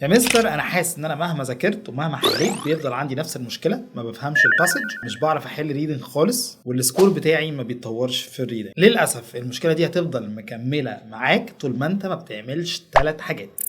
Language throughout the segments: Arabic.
يا مستر انا حاسس ان انا مهما ذاكرت ومهما حليت بيفضل عندي نفس المشكله، ما بفهمش الباسج، مش بعرف احل ريدنج خالص، والسكور بتاعي ما بيتطورش في الريدنج. للاسف المشكله دي هتفضل مكمله معاك طول ما انت ما بتعملش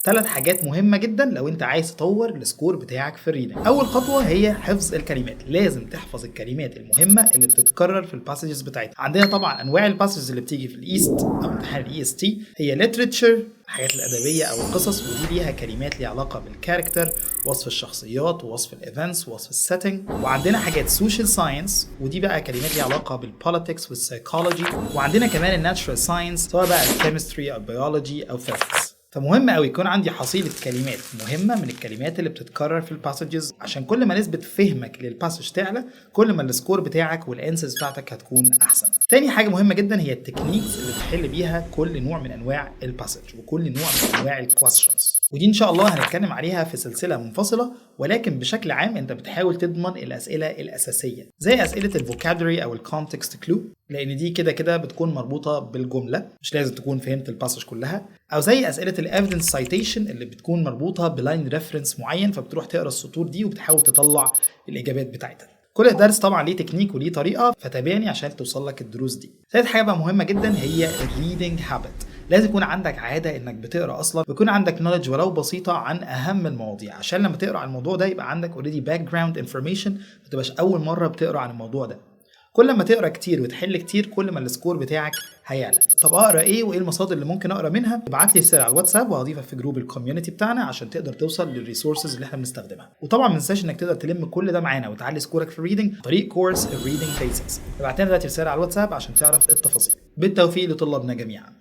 ثلاث حاجات مهمه جدا لو انت عايز تطور السكور بتاعك في الريدنج. اول خطوه هي حفظ الكلمات، لازم تحفظ الكلمات المهمه اللي بتتكرر في الباسجز بتاعتها. عندنا طبعا انواع الباسجز اللي بتيجي في الايست او امتحان الاي اس تي، هي ليتريتشر الحاجات الادبيه او القصص، ودي ليها كلمات ليها علاقه بالكاركتر، وصف الشخصيات ووصف الايفنتس ووصف السيتنج. وعندنا حاجات سوشيال ساينس، ودي بقى كلمات ليها علاقه بالبوليتكس والسايكولوجي. وعندنا كمان الناتشرال ساينس، سواء بقى الكيمستري او البيولوجي او فيزيكس. فمهم قوي يكون عندي حصيله كلمات مهمه من الكلمات اللي بتتكرر في الباسجز، عشان كل ما نسبه فهمك للباسج تعلى كل ما السكور بتاعك والانسرز بتاعتك هتكون احسن. تاني حاجه مهمه جدا هي التكنيكس اللي بتحل بيها كل نوع من انواع الباسج وكل نوع من انواع الكويستشنز، ودي ان شاء الله هنتكلم عليها في سلسله منفصله. ولكن بشكل عام انت بتحاول تضمن الاسئله الاساسيه زي اسئله الفوكابولري او الكونتكست كلو، لان دي كده كده بتكون مربوطه بالجمله، مش لازم تكون فهمت الباسج كلها. او زي اسئله الايفيدنس سايتيشن اللي بتكون مربوطه بلاين ريفرنس معين، فبتروح تقرا السطور دي وبتحاول تطلع الاجابات بتاعتها. كل درس طبعا ليه تكنيك وليه طريقه، فتابعني عشان توصل لك الدروس دي. ثالث حاجه بقى مهمه جدا هي الريدنج هابت، لازم يكون عندك عاده انك بتقرا اصلا، ويكون عندك نوليدج ولو بسيطه عن اهم المواضيع، عشان لما تقرا عن الموضوع ده يبقى عندك اوريدي باك جراوند انفورميشن، ما تبقاش اول مره بتقرا عن الموضوع ده. كل ما تقرا كتير وتحل كتير كل ما السكور بتاعك هيعلى. طب اقرا ايه وايه المصادر اللي ممكن اقرا منها؟ ابعت لي رساله على الواتساب وهضيفك في جروب الكوميونتي بتاعنا عشان تقدر توصل للريسورسز اللي احنا بنستخدمها. وطبعا ما تنساش انك تقدر تلم كل ده معانا وتعلي سكورك في الريدنج طريق كورس الريدنج بيزكس. ابعت لنا دلوقتي رساله على الواتساب عشان تعرف التفاصيل. بالتوفيق لطلابنا جميعا.